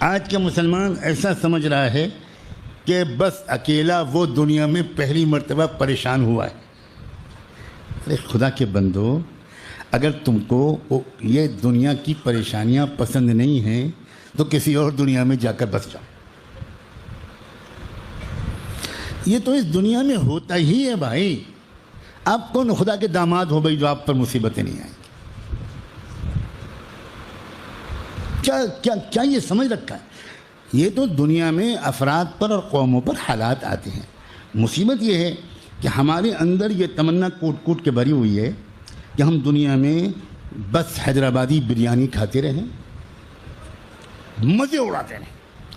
آج کا مسلمان ایسا سمجھ رہا ہے کہ بس اکیلا وہ دنیا میں پہلی مرتبہ پریشان ہوا ہے. ارے خدا کے بندو، اگر تم کو یہ دنیا کی پریشانیاں پسند نہیں ہیں تو کسی اور دنیا میں جا کر بس جاؤ. یہ تو اس دنیا میں ہوتا ہی ہے بھائی. آپ کون خدا کے داماد ہو بھائی جو آپ پر مصیبتیں نہیں آئیں گی؟ کیا یہ سمجھ رکھا ہے؟ یہ تو دنیا میں افراد پر اور قوموں پر حالات آتے ہیں. مصیبت یہ ہے کہ ہمارے اندر یہ تمنا کوٹ کوٹ کے بھری ہوئی ہے کہ ہم دنیا میں بس حیدرآبادی بریانی کھاتے رہیں، مزے اڑاتے رہیں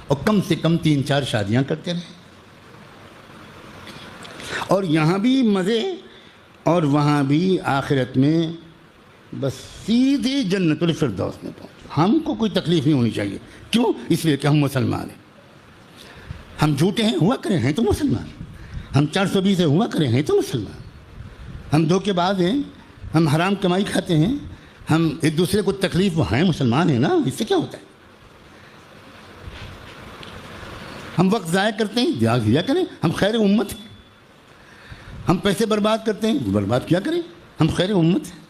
اور کم سے کم 3-4 شادیاں کرتے رہیں، اور یہاں بھی مزے اور وہاں بھی آخرت میں بس سیدھی جنت الفردوس میں پہنچ. ہم کو کوئی تکلیف نہیں ہونی چاہیے. کیوں؟ اس لیے کہ ہم مسلمان ہیں. ہم جھوٹے ہیں ہوا کریں ہیں تو مسلمان. ہم 420 ہوا کریں ہیں تو مسلمان. ہم دھوکے باز ہیں، ہم حرام کمائی کھاتے ہیں، ہم ایک دوسرے کو تکلیف وہ ہیں، مسلمان ہیں نا. اس سے کیا ہوتا ہے؟ ہم وقت ضائع کرتے ہیں، دیا کیا کریں، ہم خیر امت ہیں. ہم پیسے برباد کرتے ہیں، برباد کیا کریں، ہم خیر امت ہیں.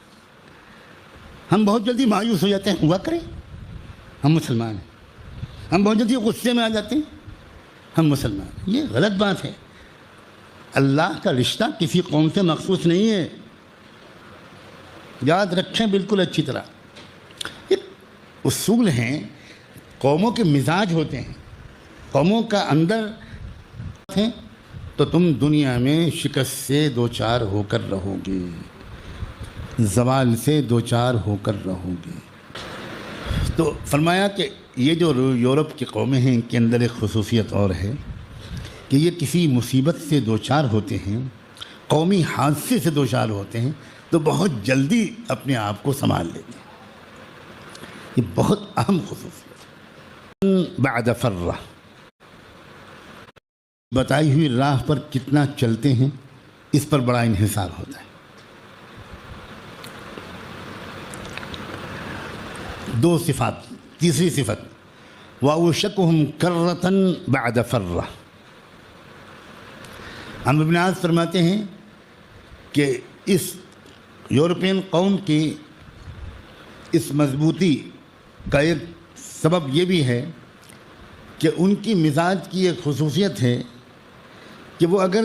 ہم بہت جلدی مایوس ہو جاتے ہیں، ہوا کریں، ہم مسلمان ہیں. ہم بہت جلدی غصے میں آ جاتے ہیں، ہم مسلمان ہیں. یہ غلط بات ہے. اللہ کا رشتہ کسی قوم سے مخصوص نہیں ہے، یاد رکھیں بالکل اچھی طرح. یہ اصول ہیں، قوموں کے مزاج ہوتے ہیں، قوموں کا اندر ہیں. تو تم دنیا میں شکست سے دوچار ہو کر رہو گے، زوال سے دوچار ہو کر رہو گے. تو فرمایا کہ یہ جو یورپ کی قومیں ہیں ان کے اندر ایک خصوصیت اور ہے کہ یہ کسی مصیبت سے دوچار ہوتے ہیں، قومی حادثے سے دوچار ہوتے ہیں تو بہت جلدی اپنے آپ کو سنبھال لیتے ہیں. یہ بہت اہم خصوصیت ہے. بعد فرہ، بتائی ہوئی راہ پر کتنا چلتے ہیں اس پر بڑا انحصار ہوتا ہے. دو صفات. تیسری صفت وَأَوْشَكُهُمْ كَرَّةً بَعْدَ فَرَّةٍ. عمرو بن عاص فرماتے ہیں کہ اس یورپین قوم کی اس مضبوطی کا ایک سبب یہ بھی ہے کہ ان کی مزاج کی ایک خصوصیت ہے کہ وہ اگر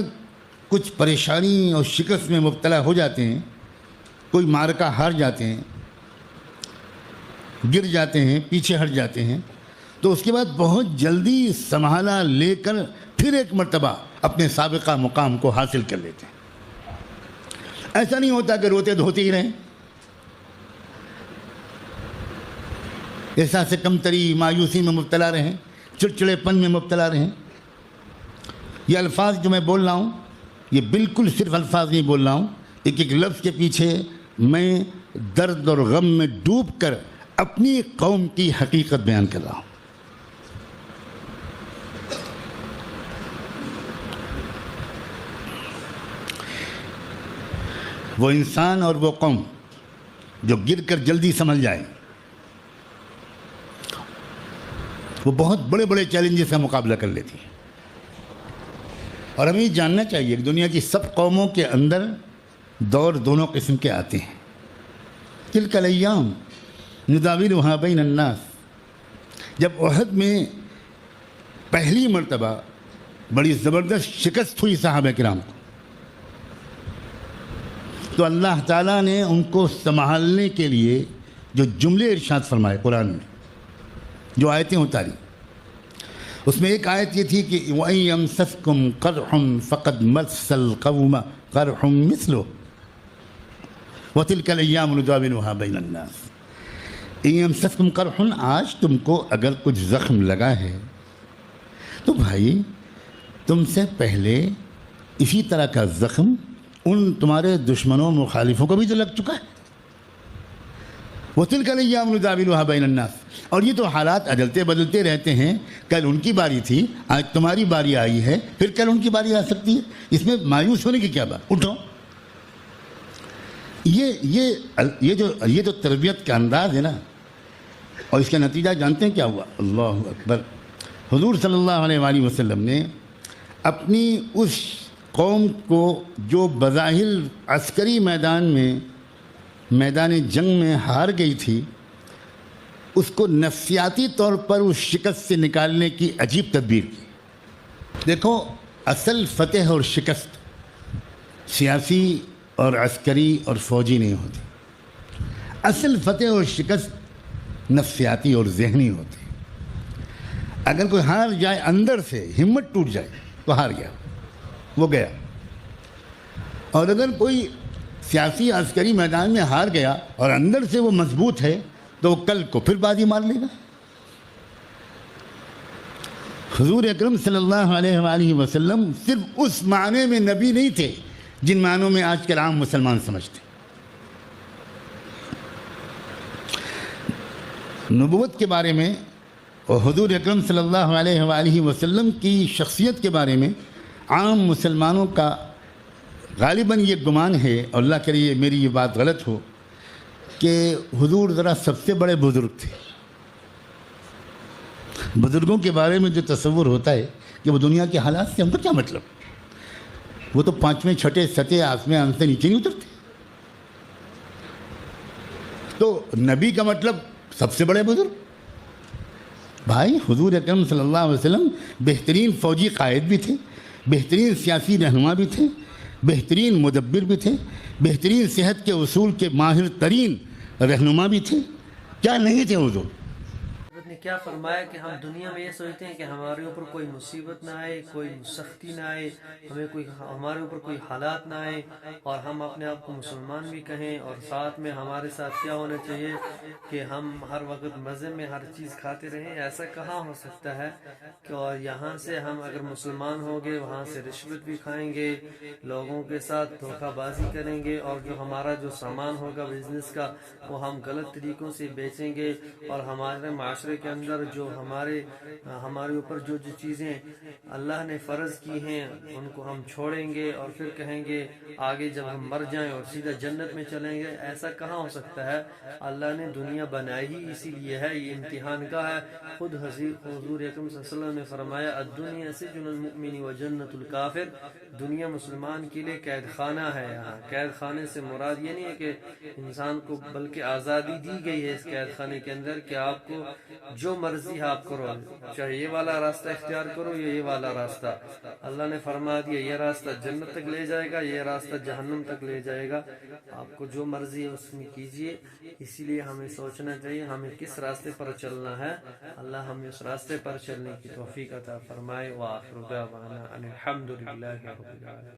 کچھ پریشانی اور شکست میں مبتلا ہو جاتے ہیں، کوئی معرکہ ہار جاتے ہیں، گر جاتے ہیں، پیچھے ہٹ جاتے ہیں، تو اس کے بعد بہت جلدی سنبھالا لے کر پھر ایک مرتبہ اپنے سابقہ مقام کو حاصل کر لیتے ہیں. ایسا نہیں ہوتا کہ روتے دھوتے ہی رہیں، احساس کمتری، مایوسی میں مبتلا رہیں، چڑچڑے پن میں مبتلا رہیں. یہ الفاظ جو میں بول رہا ہوں یہ بالکل صرف الفاظ نہیں بول رہا ہوں، ایک ایک لفظ کے پیچھے میں درد اور غم میں ڈوب کر اپنی قوم کی حقیقت بیان کر رہا ہوں. وہ انسان اور وہ قوم جو گر کر جلدی سنبھل جائے وہ بہت بڑے بڑے چیلنجز کا مقابلہ کر لیتی ہے. اور ہمیں یہ جاننا چاہیے کہ دنیا کی سب قوموں کے اندر دور دونوں قسم کے آتے ہیں. تلک الایام نداولها بین الناس. جب احد میں پہلی مرتبہ بڑی زبردست شکست ہوئی صحابہ کرام کو، تو اللہ تعالیٰ نے ان کو سنبھالنے کے لیے جو جملے ارشاد فرمائے قرآن میں، جو آیتیں اتاری، اس میں ایک آیت یہ تھی کہ وَإِن يَمْسَسْكُمْ قَرْحٌ فَقَدْ مَسَّ الْقَوْمَ قَرْحٌ مِثْلُهُ وَتِلْكَ الْأَيَّامُ نُدَاوِلُهَا بَيْنَ النَّاسِ. إِن يَمْسَسْكُمْ قَرْحٌ، آج تم کو اگر کچھ زخم لگا ہے تو بھائی تم سے پہلے اسی طرح کا زخم ان تمہارے دشمنوں مخالفوں کو بھی تو لگ چکا ہے. وَتِلْكَ الْأَيَّامُ نُدَاوِلُهَا بَيْنَ النَّاسِ. اور یہ تو حالات عدلتے بدلتے رہتے ہیں. کل ان کی باری تھی، آج تمہاری باری آئی ہے، پھر کل ان کی باری آ سکتی ہے. اس میں مایوس ہونے کی کیا بات؟ اٹھو. یہ جو تربیت کا انداز ہے نا، اور اس کا نتیجہ جانتے ہیں کیا ہوا؟ اللہ اکبر! حضور صلی اللہ علیہ وآلہ وسلم نے اپنی اس قوم کو جو بظاہر عسکری میدان جنگ میں ہار گئی تھی، اس کو نفسیاتی طور پر اس شکست سے نکالنے کی عجیب تدبیر کی۔ دیکھو، اصل فتح اور شکست سیاسی اور عسکری اور فوجی نہیں ہوتی، اصل فتح اور شکست نفسیاتی اور ذہنی ہوتی۔ اگر کوئی ہار جائے، اندر سے ہمت ٹوٹ جائے تو ہار گیا، وہ گیا۔ اور اگر کوئی سیاسی عسکری میدان میں ہار گیا اور اندر سے وہ مضبوط ہے تو وہ کل کو پھر بازی مار لے گا۔ حضور اکرم صلی اللہ علیہ وآلہ وسلم صرف اس معنی میں نبی نہیں تھے جن معنوں میں آج کل عام مسلمان سمجھتے۔ نبوت کے بارے میں اور حضور اکرم صلی اللہ علیہ وآلہ وسلم کی شخصیت کے بارے میں عام مسلمانوں کا غالباً یہ گمان ہے، اور اللہ کرے میری یہ بات غلط ہو، کہ حضور ذرا سب سے بڑے بزرگ تھے۔ بزرگوں کے بارے میں جو تصور ہوتا ہے کہ وہ دنیا کے حالات سے ہم کو کیا مطلب، وہ تو 5ویں 6ٹھے 7 آسمان سے نیچے نہیں اترتے۔ تو نبی کا مطلب سب سے بڑے بزرگ۔ بھائی، حضور اکرم صلی اللہ علیہ وسلم بہترین فوجی قائد بھی تھے، بہترین سیاسی رہنما بھی تھے، بہترین مدبر بھی تھے، بہترین صحت کے اصول کے ماہر ترین رہنما بھی تھے۔ کیا نہیں تھے حضور؟ حضرت نے کیا فرمایا کہ ہم دنیا میں یہ سوچتے ہیں کہ ہمارے اوپر کوئی مصیبت نہ آئے، کوئی سختی نہ آئے، ہمارے اوپر کوئی حالات نہ آئے، اور ہم اپنے آپ کو مسلمان بھی کہیں، اور ساتھ میں ہمارے ساتھ کیا ہونا چاہیے کہ ہم ہر وقت مزے میں ہر چیز کھاتے رہیں۔ ایسا کہاں ہو سکتا ہے کہ اور یہاں سے ہم اگر مسلمان ہو گئے وہاں سے رشوت بھی کھائیں گے، لوگوں کے ساتھ دھوکہ بازی کریں گے، اور جو ہمارا جو سامان ہوگا بزنس کا وہ ہم غلط طریقوں سے بیچیں گے، اور ہمارے معاشرے کے اندر جو ہمارے اوپر جو چیزیں اللہ نے فرض کی ہیں ان کو ہم چھوڑیں گے، اور پھر کہیں گے آگے جب ہم مر جائیں اور سیدھا جنت میں چلیں گے۔ ایسا کہاں ہو سکتا ہے؟ اللہ نے دنیا بنائی ہی اسی لیے ہے، یہ امتحان کا ہے۔ خود حضور اکرم صلی اللہ علیہ وسلم نے فرمایا الدنیا سجن المؤمن و جنت الکافر، دنیا مسلمان کے لیے قید خانہ ہے۔ یہاں قید خانے سے مراد یہ نہیں ہے کہ انسان کو، بلکہ آزادی دی گئی ہے اس قید خانے کے اندر کہ آپ کو جو مرضی آپ کرو، چاہے یہ والا راستہ اختیار کرو یا یہ والا راستہ۔ اللہ نے فرما دیا یہ راستہ جنت تک لے جائے گا، یہ راستہ جہنم تک لے جائے گا، آپ کو جو مرضی ہے اس میں کیجئے۔ اسی لیے ہمیں سوچنا چاہیے ہمیں کس راستے پر چلنا ہے۔ اللہ ہمیں اس راستے پر چلنے کی توفیق عطا فرمائے۔ وآخر دعوانا ان الحمد للہ رب العالمین۔